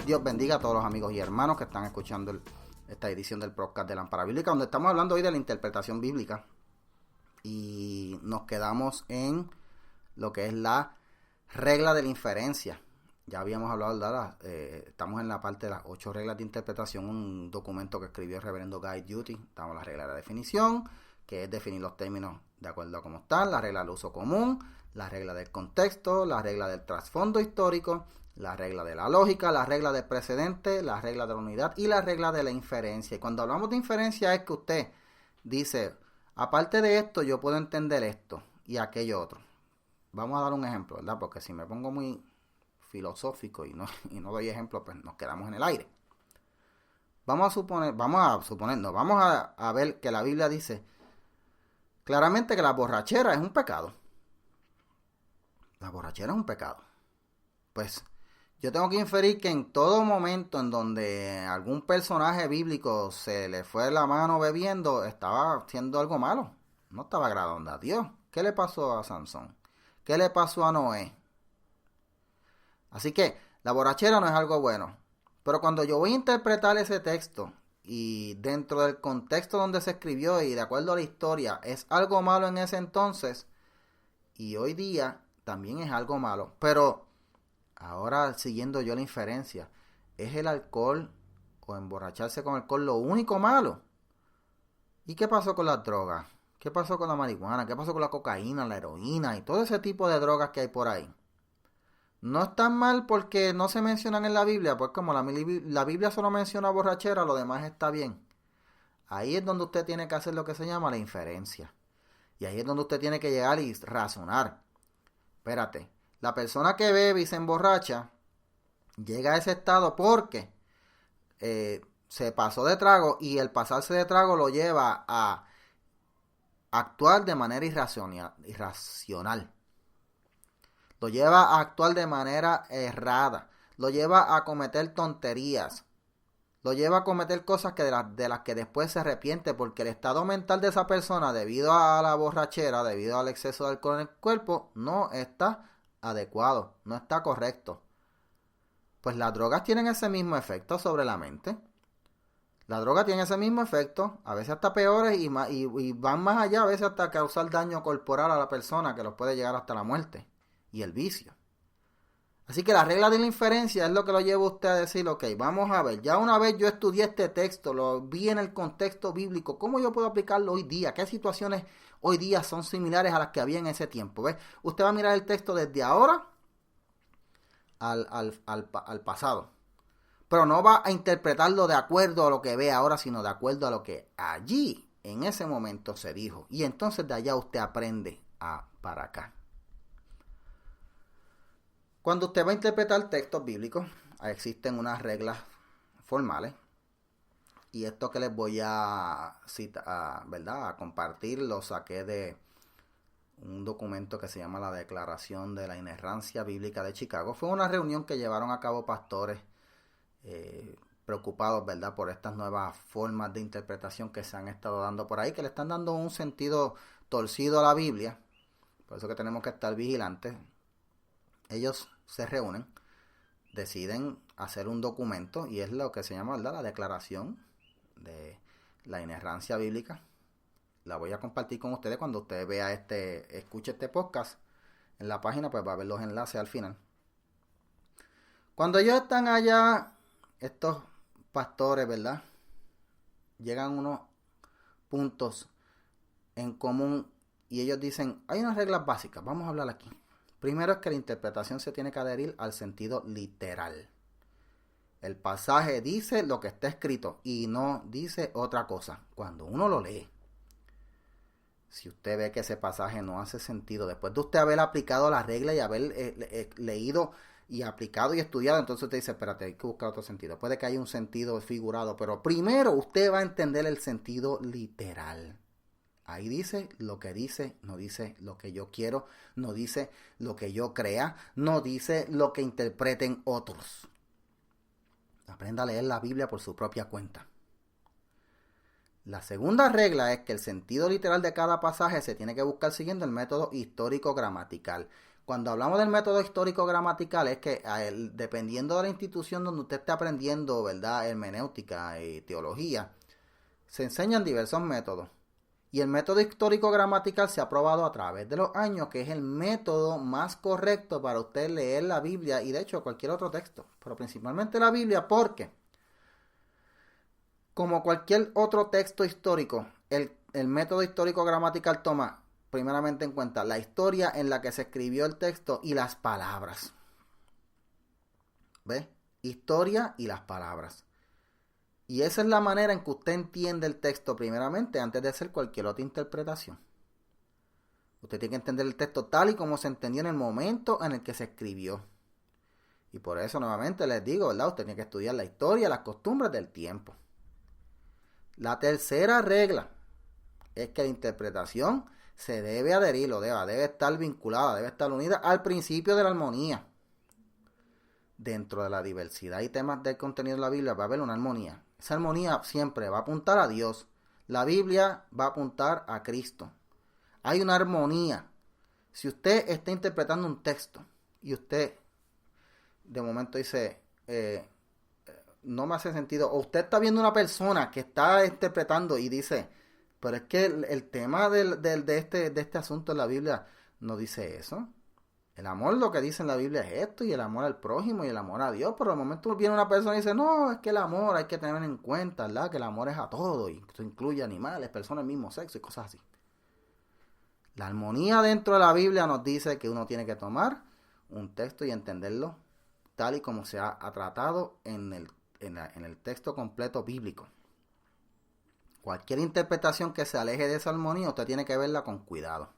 Dios bendiga a todos los amigos y hermanos que están escuchando esta edición del podcast de Lámpara Bíblica, donde estamos hablando hoy de la interpretación bíblica. Y nos quedamos en lo que es la regla de la inferencia. Ya habíamos hablado, estamos en la parte de las 8 reglas de interpretación, un documento que escribió el reverendo Guy Duty. Estamos en la regla de la definición, que es definir los términos de acuerdo a cómo están, la regla del uso común, la regla del contexto, la regla del trasfondo histórico, la regla de la lógica, la regla del precedente, la regla de la unidad y la regla de la inferencia. Y cuando hablamos de inferencia es que usted dice, aparte de esto yo puedo entender esto y aquello otro. Vamos a dar un ejemplo, ¿verdad? Porque si me pongo muy filosófico y no doy ejemplo, pues nos quedamos en el aire. Vamos a ver que la Biblia dice claramente que la borrachera es un pecado. La borrachera es un pecado. Pues yo tengo que inferir que en todo momento en donde algún personaje bíblico se le fue la mano bebiendo, estaba haciendo algo malo. No estaba agradando a Dios. ¿Qué le pasó a Sansón? ¿Qué le pasó a Noé? Así que la borrachera no es algo bueno. Pero cuando yo voy a interpretar ese texto y dentro del contexto donde se escribió y de acuerdo a la historia es algo malo en ese entonces y hoy día también es algo malo. Pero ahora siguiendo yo la inferencia, ¿es el alcohol o emborracharse con alcohol lo único malo? ¿Y qué pasó con las drogas? ¿Qué pasó con la marihuana? ¿Qué pasó con la cocaína, la heroína y todo ese tipo de drogas que hay por ahí? No están mal porque no se mencionan en la Biblia, pues como la Biblia solo menciona borrachera, lo demás está bien. Ahí es donde usted tiene que hacer lo que se llama la inferencia. Y ahí es donde usted tiene que llegar y razonar. Espérate, la persona que bebe y se emborracha llega a ese estado porque se pasó de trago y el pasarse de trago lo lleva a actuar de manera irracional. Lo lleva a actuar de manera errada. Lo lleva a cometer tonterías. Lo lleva a cometer cosas de las que después se arrepiente porque el estado mental de esa persona debido a la borrachera, debido al exceso de alcohol en el cuerpo, no está adecuado, no está correcto. Pues las drogas tienen ese mismo efecto sobre la mente. La droga tiene ese mismo efecto, a veces hasta peores y van más allá, a veces hasta causar daño corporal a la persona que los puede llegar hasta la muerte y el vicio. Así que la regla de la inferencia es lo que lo lleva a usted a decir, ok, vamos a ver, ya una vez yo estudié este texto, lo vi en el contexto bíblico, ¿cómo yo puedo aplicarlo hoy día? ¿Qué situaciones hoy día son similares a las que había en ese tiempo? ¿Ves? Usted va a mirar el texto desde ahora al pasado. Pero no va a interpretarlo de acuerdo a lo que ve ahora, sino de acuerdo a lo que allí, en ese momento, se dijo. Y entonces de allá usted aprende para acá. Cuando usted va a interpretar textos bíblicos, existen unas reglas formales. Y esto que les voy a citar, ¿verdad? A compartir, lo saqué de un documento que se llama la Declaración de la Inerrancia Bíblica de Chicago. Fue una reunión que llevaron a cabo pastores preocupados, ¿verdad?, por estas nuevas formas de interpretación que se han estado dando por ahí, que le están dando un sentido torcido a la Biblia. Por eso que tenemos que estar vigilantes. Ellos se reúnen, deciden hacer un documento y es lo que se llama, ¿verdad?, la Declaración de la Inerrancia Bíblica. La voy a compartir con ustedes cuando usted vea escuche este podcast en la página, pues va a ver los enlaces al final. Cuando ellos están allá, estos pastores, ¿verdad?, llegan unos puntos en común y ellos dicen, hay unas reglas básicas, vamos a hablar aquí. Primero es que la interpretación se tiene que adherir al sentido literal. El pasaje dice lo que está escrito y no dice otra cosa. Cuando uno lo lee, si usted ve que ese pasaje no hace sentido, después de usted haber aplicado la regla y haber leído y aplicado y estudiado, entonces usted dice, espérate, hay que buscar otro sentido. Puede que haya un sentido figurado, pero primero usted va a entender el sentido literal. Ahí dice lo que dice, no dice lo que yo quiero, no dice lo que yo crea, no dice lo que interpreten otros. Aprenda a leer la Biblia por su propia cuenta. La segunda regla es que el sentido literal de cada pasaje se tiene que buscar siguiendo el método histórico-gramatical. cuando hablamos del método histórico gramatical es que dependiendo de la institución donde usted esté aprendiendo, ¿verdad?, hermenéutica y teología, se enseñan diversos métodos. Y el método histórico gramatical se ha probado a través de los años que es el método más correcto para usted leer la Biblia y de hecho cualquier otro texto, pero principalmente la Biblia, porque como cualquier otro texto histórico, el método histórico gramatical toma primeramente en cuenta la historia en la que se escribió el texto y las palabras. ¿Ves? Historia y las palabras. Y esa es la manera en que usted entiende el texto primeramente antes de hacer cualquier otra interpretación. Usted tiene que entender el texto tal y como se entendió en el momento en el que se escribió. Y por eso nuevamente les digo, ¿verdad? Usted tiene que estudiar la historia, las costumbres del tiempo. La tercera regla es que la interpretación se debe adherir, debe estar vinculada, debe estar unida al principio de la armonía. Dentro de la diversidad y temas del contenido de la Biblia va a haber una armonía. Esa armonía siempre va a apuntar a Dios. La Biblia va a apuntar a Cristo. Hay una armonía. Si usted está interpretando un texto y usted de momento dice, no me hace sentido, o usted está viendo una persona que está interpretando y dice, pero es que el tema de este asunto en la Biblia no dice eso. El amor, lo que dice en la Biblia es esto, y el amor al prójimo y el amor a Dios. Pero de momento viene una persona y dice, no, es que el amor hay que tener en cuenta, ¿verdad? Que el amor es a todo, y esto incluye animales, personas del mismo sexo y cosas así. La armonía dentro de la Biblia nos dice que uno tiene que tomar un texto y entenderlo tal y como se ha tratado en el texto completo bíblico. Cualquier interpretación que se aleje de esa armonía, usted tiene que verla con cuidado.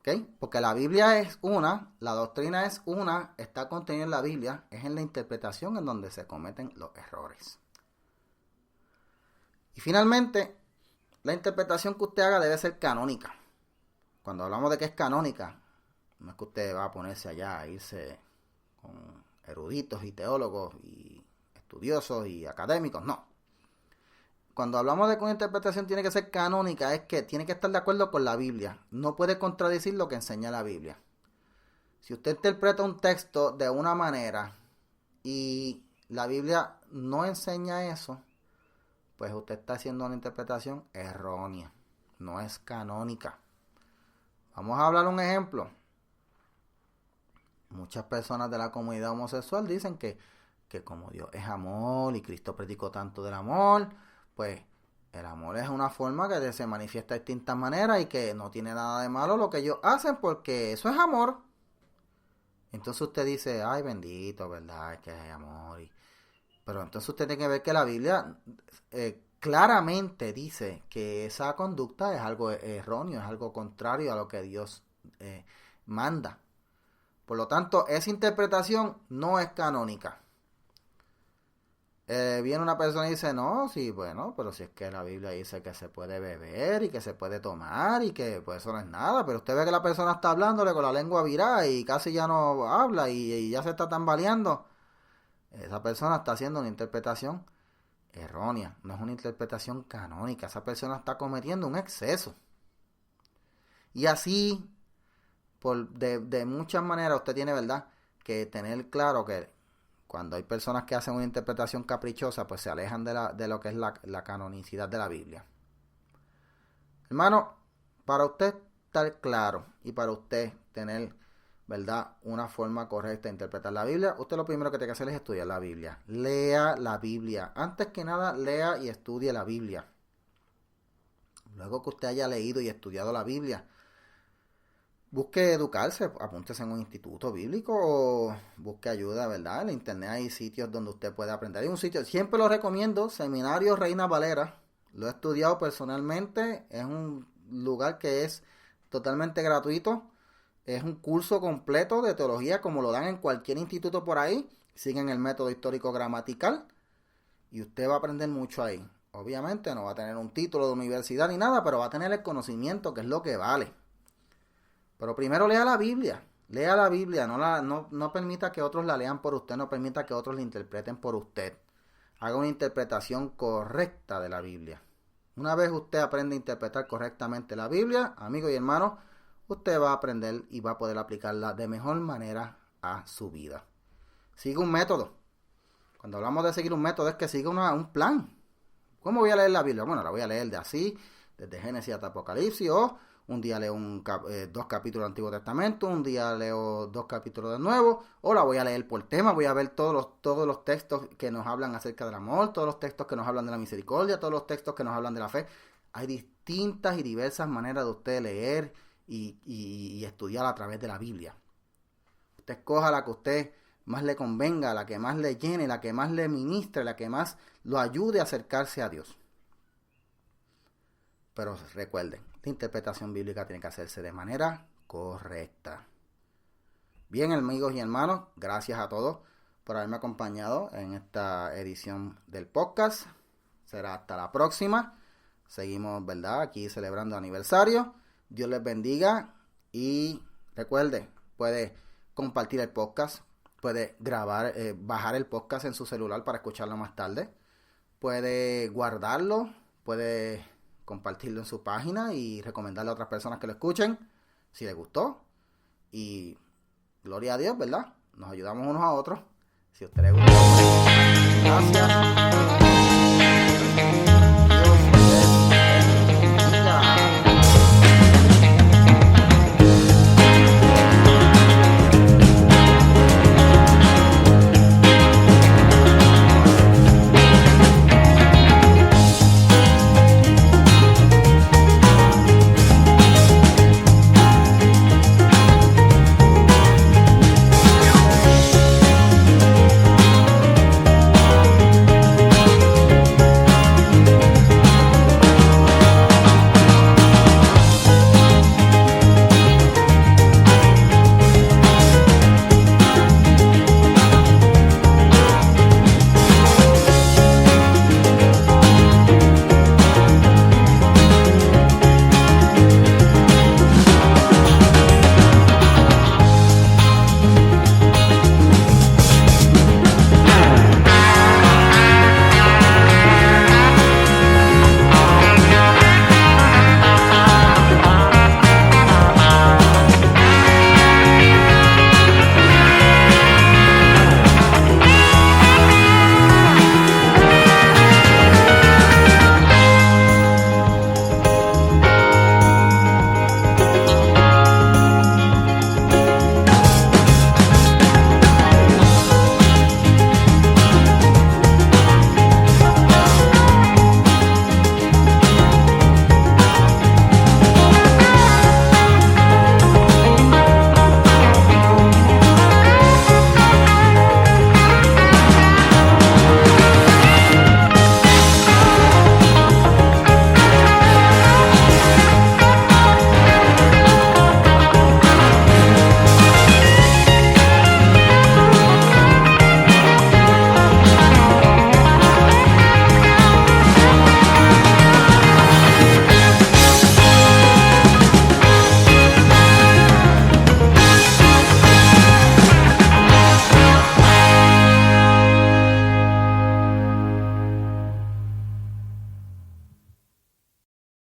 ¿Okay? Porque la Biblia es una, la doctrina es una, está contenida en la Biblia, es en la interpretación en donde se cometen los errores. Y finalmente, la interpretación que usted haga debe ser canónica. Cuando hablamos de que es canónica, no es que usted va a ponerse allá a irse con eruditos y teólogos y estudiosos y académicos, no. Cuando hablamos de que una interpretación tiene que ser canónica, es que tiene que estar de acuerdo con la Biblia. No puede contradecir lo que enseña la Biblia. Si usted interpreta un texto de una manera y la Biblia no enseña eso, pues usted está haciendo una interpretación errónea. No es canónica. Vamos a hablar un ejemplo. Muchas personas de la comunidad homosexual dicen que como Dios es amor y Cristo predicó tanto del amor, pues el amor es una forma que se manifiesta de distintas maneras y que no tiene nada de malo lo que ellos hacen porque eso es amor. Entonces usted dice, ay bendito, ¿verdad? Es que es amor. Pero entonces usted tiene que ver que la Biblia claramente dice que esa conducta es algo erróneo, es algo contrario a lo que Dios manda. Por lo tanto, esa interpretación no es canónica. Viene una persona y dice, no, sí, bueno, pero si es que la Biblia dice que se puede beber y que se puede tomar y que pues eso no es nada, pero usted ve que la persona está hablándole con la lengua virada y casi ya no habla y ya se está tambaleando. Esa persona está haciendo una interpretación errónea, no es una interpretación canónica. Esa persona está cometiendo un exceso. Y así, de muchas maneras, usted tiene, ¿verdad?, que tener claro que cuando hay personas que hacen una interpretación caprichosa, pues se alejan de lo que es la canonicidad de la Biblia. Hermano, para usted estar claro y para usted tener, ¿verdad?, una forma correcta de interpretar la Biblia, usted lo primero que tiene que hacer es estudiar la Biblia. Lea la Biblia. Antes que nada, lea y estudie la Biblia. Luego que usted haya leído y estudiado la Biblia, busque educarse, apúntese en un instituto bíblico o busque ayuda, ¿verdad? En la internet hay sitios donde usted puede aprender. Hay un sitio, siempre lo recomiendo, Seminario Reina Valera. Lo he estudiado personalmente. Es un lugar que es totalmente gratuito. Es un curso completo de teología como lo dan en cualquier instituto por ahí. Siguen el método histórico gramatical y usted va a aprender mucho ahí. Obviamente no va a tener un título de universidad ni nada, pero va a tener el conocimiento, que es lo que vale. Pero primero lea la Biblia, no permita que otros la lean por usted, no permita que otros la interpreten por usted. Haga una interpretación correcta de la Biblia. Una vez usted aprende a interpretar correctamente la Biblia, amigo y hermano, usted va a aprender y va a poder aplicarla de mejor manera a su vida. Sigue un método. Cuando hablamos de seguir un método es que siga un plan. ¿Cómo voy a leer la Biblia? Bueno, la voy a leer de así, desde Génesis hasta Apocalipsis, o un día leo 2 capítulos del Antiguo Testamento, un día leo 2 capítulos del Nuevo, o la voy a leer por tema, voy a ver todos los textos que nos hablan acerca del amor, todos los textos que nos hablan de la misericordia, todos los textos que nos hablan de la fe. Hay distintas y diversas maneras de usted leer y estudiar a través de la Biblia. Usted escoja la que usted más le convenga, la que más le llene, la que más le ministre, la que más lo ayude a acercarse a Dios. Pero recuerden, la interpretación bíblica tiene que hacerse de manera correcta. Bien, amigos y hermanos, gracias a todos por haberme acompañado en esta edición del podcast. Será hasta la próxima. Seguimos, ¿verdad?, aquí celebrando aniversario. Dios les bendiga y recuerde, puede compartir el podcast, puede bajar el podcast en su celular para escucharlo más tarde, puede guardarlo, puede compartirlo en su página y recomendarle a otras personas que lo escuchen si les gustó. Y gloria a Dios, ¿verdad? Nos ayudamos unos a otros. Si a usted le gustó, gracias.